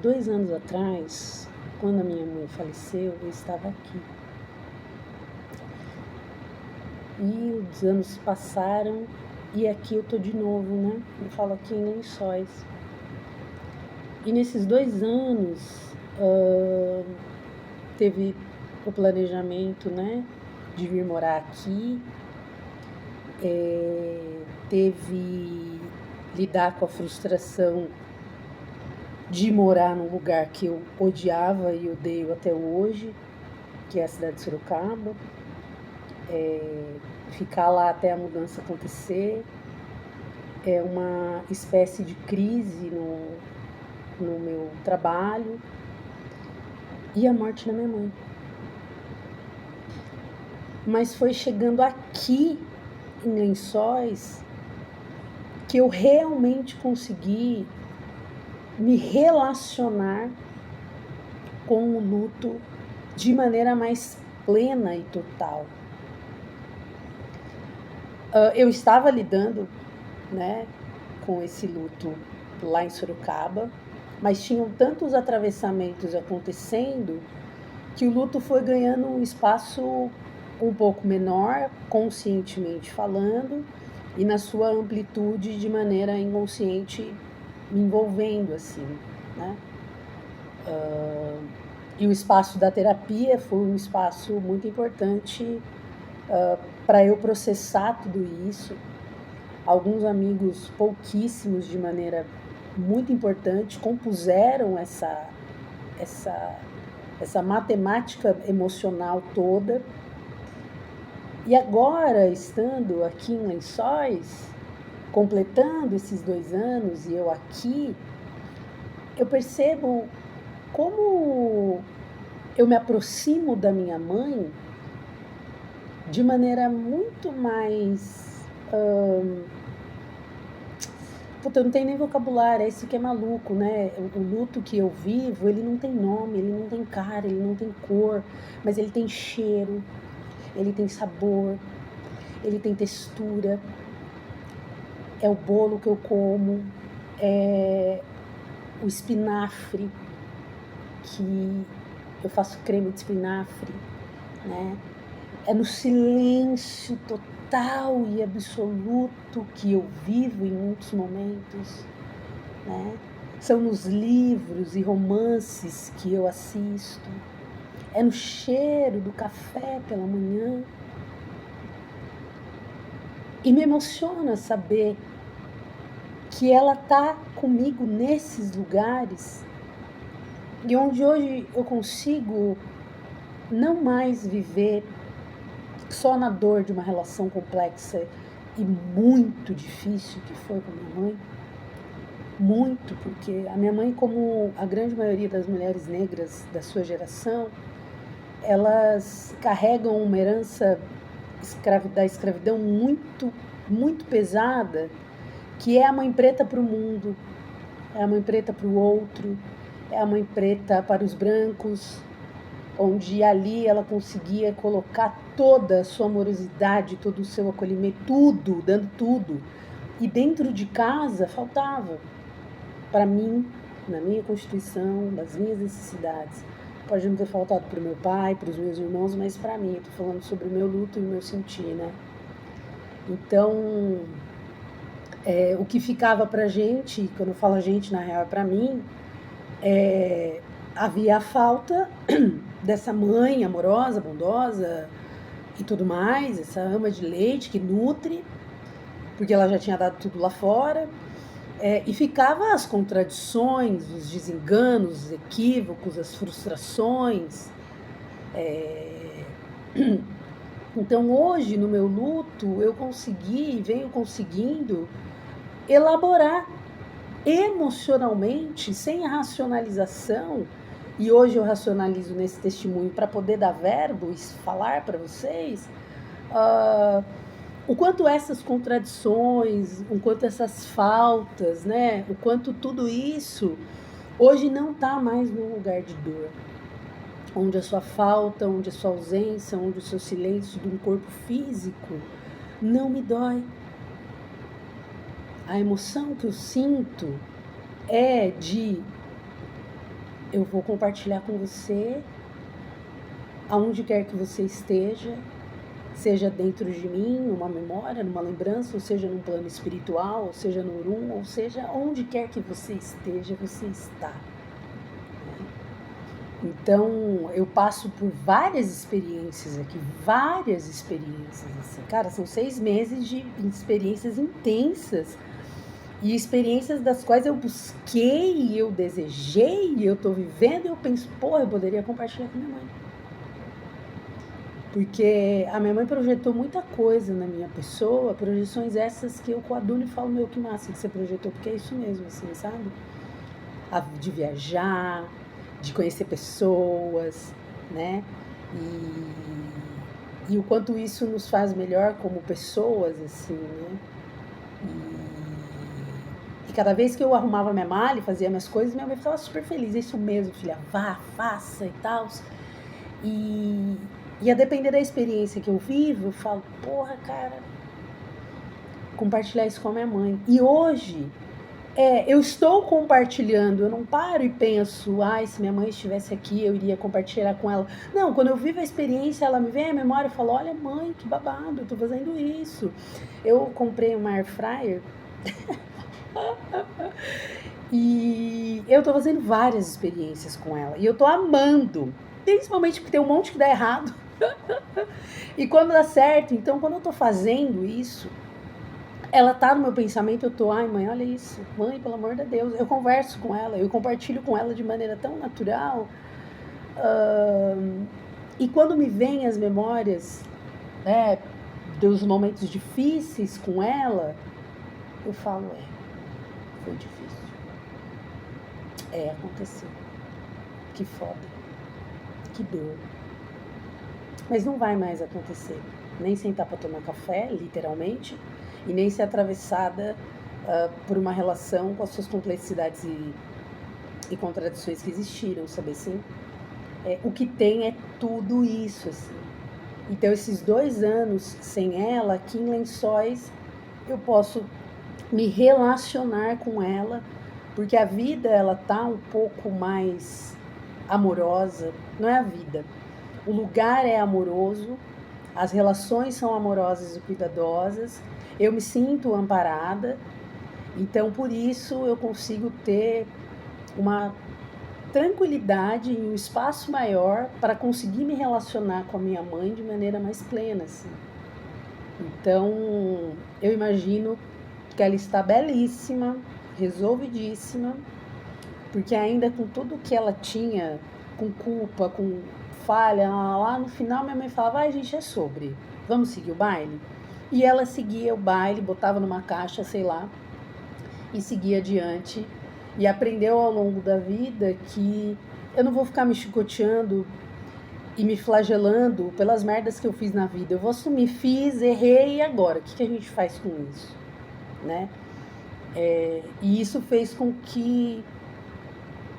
2 anos atrás, quando a minha mãe faleceu, eu estava aqui. E os anos passaram e aqui eu tô de novo, né? Eu falo aqui em Lençóis. E nesses 2 anos, teve o planejamento, né, de vir morar aqui, teve lidar com a frustração de morar num lugar que eu odiava e odeio até hoje, que é a cidade de Sorocaba, ficar lá até a mudança acontecer, é uma espécie de crise no meu trabalho e a morte da minha mãe. Mas foi chegando aqui em Lençóis que eu realmente consegui me relacionar com o luto de maneira mais plena e total. Eu estava lidando, né, com esse luto lá em Sorocaba, mas tinham tantos atravessamentos acontecendo que o luto foi ganhando um espaço um pouco menor, conscientemente falando, e na sua amplitude de maneira inconsciente me envolvendo assim, né? E o espaço da terapia foi um espaço muito importante para eu processar tudo isso. Alguns amigos, pouquíssimos, de maneira muito importante, compuseram essa matemática emocional toda. E agora, estando aqui em Lençóis, completando esses 2 anos e eu aqui, eu percebo como eu me aproximo da minha mãe de maneira muito mais... Puta, eu não tenho nem vocabulário, é isso que é maluco, né? O luto que eu vivo, ele não tem nome, ele não tem cara, ele não tem cor, mas ele tem cheiro, ele tem sabor, ele tem textura, é o bolo que eu como, é o espinafre, que eu faço creme de espinafre, né? É no silêncio total e absoluto que eu vivo em muitos momentos, né? São nos livros e romances que eu assisto, é no cheiro do café pela manhã. E me emociona saber que ela está comigo nesses lugares e onde hoje eu consigo não mais viver só na dor de uma relação complexa e muito difícil que foi com a minha mãe. Muito, porque a minha mãe, como a grande maioria das mulheres negras da sua geração, elas carregam uma herança da escravidão muito, muito pesada, que é a mãe preta para o mundo, é a mãe preta para o outro, é a mãe preta para os brancos, onde ali ela conseguia colocar toda a sua amorosidade, todo o seu acolhimento, tudo, dando tudo. E dentro de casa faltava. Para mim, na minha constituição, das minhas necessidades. Pode não ter faltado para o meu pai, para os meus irmãos, mas para mim, eu estou falando sobre o meu luto e o meu sentir, né? Então, o que ficava para a gente, quando eu falo a gente, na real é para mim, havia a falta dessa mãe amorosa, bondosa e tudo mais, essa ama de leite que nutre, porque ela já tinha dado tudo lá fora, e ficava as contradições, os desenganos, os equívocos, as frustrações. Então hoje, no meu luto, eu consegui, venho conseguindo elaborar emocionalmente, sem racionalização, e hoje eu racionalizo nesse testemunho para poder dar verbo e falar para vocês, o quanto essas contradições, o quanto essas faltas, né, o quanto tudo isso hoje não está mais num lugar de dor, onde a sua falta, onde a sua ausência, onde o seu silêncio de um corpo físico não me dói. A emoção que eu sinto é de eu vou compartilhar com você aonde quer que você esteja, seja dentro de mim, numa memória, numa lembrança, ou seja num plano espiritual, ou seja no Urum, ou seja onde quer que você esteja, você está. Então, eu passo por várias experiências aqui, várias experiências. Assim. Cara, são 6 meses de experiências intensas. E experiências das quais eu busquei, eu desejei, eu tô vivendo, e eu penso, pô, eu poderia compartilhar com minha mãe. Porque a minha mãe projetou muita coisa na minha pessoa, projeções essas que eu coaduno e falo, meu, que massa que você projetou, porque é isso mesmo, assim, sabe? De viajar, de conhecer pessoas, né? E o quanto isso nos faz melhor como pessoas, assim, né? E cada vez que eu arrumava minha mala e fazia minhas coisas, minha mãe ficava super feliz. É isso mesmo, filha, vá, faça e tal. E a depender da experiência que eu vivo, eu falo, porra, cara, compartilhar isso com a minha mãe. E hoje, eu estou compartilhando, eu não paro e penso, se minha mãe estivesse aqui, eu iria compartilhar com ela. Não, quando eu vivo a experiência, ela me vem à memória e fala, olha mãe, que babado, eu tô fazendo isso. Eu comprei uma air fryer e eu tô fazendo várias experiências com ela. E eu tô amando, principalmente porque tem um monte que dá errado. E quando dá certo, então quando eu tô fazendo isso, ela tá no meu pensamento, eu tô, ai mãe, olha isso, mãe, pelo amor de Deus, eu converso com ela, eu compartilho com ela de maneira tão natural, e quando me vêm as memórias, né, dos momentos difíceis com ela, eu falo, foi difícil, aconteceu, que foda, que dor, mas não vai mais acontecer, nem sentar para tomar café, literalmente, e nem ser atravessada por uma relação com as suas complexidades e contradições que existiram, sabe assim? O que tem é tudo isso, assim. Então, esses 2 anos sem ela, aqui em Lençóis, eu posso me relacionar com ela, porque a vida, ela tá um pouco mais amorosa, não é a vida. O lugar é amoroso, as relações são amorosas e cuidadosas, eu me sinto amparada, então por isso eu consigo ter uma tranquilidade em um espaço maior para conseguir me relacionar com a minha mãe de maneira mais plena, assim. Então eu imagino que ela está belíssima, resolvidíssima, porque ainda com tudo que ela tinha, com culpa, com falha, lá no final minha mãe falava, ai gente, é sobre, vamos seguir o baile? E ela seguia o baile, botava numa caixa, sei lá, e seguia adiante. E aprendeu ao longo da vida que eu não vou ficar me chicoteando e me flagelando pelas merdas que eu fiz na vida. Eu vou assumir, fiz, errei, e agora? O que a gente faz com isso? Né? E isso fez com que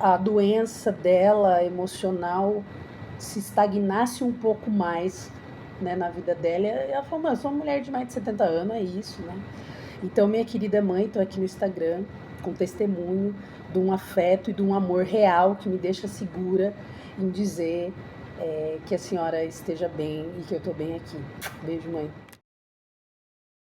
a doença dela, emocional, se estagnasse um pouco mais, né, na vida dela. E ela falou, eu sou uma mulher de mais de 70 anos, é isso, né? Então, minha querida mãe, estou aqui no Instagram com testemunho de um afeto e de um amor real que me deixa segura em dizer que a senhora esteja bem e que eu estou bem aqui. Beijo, mãe.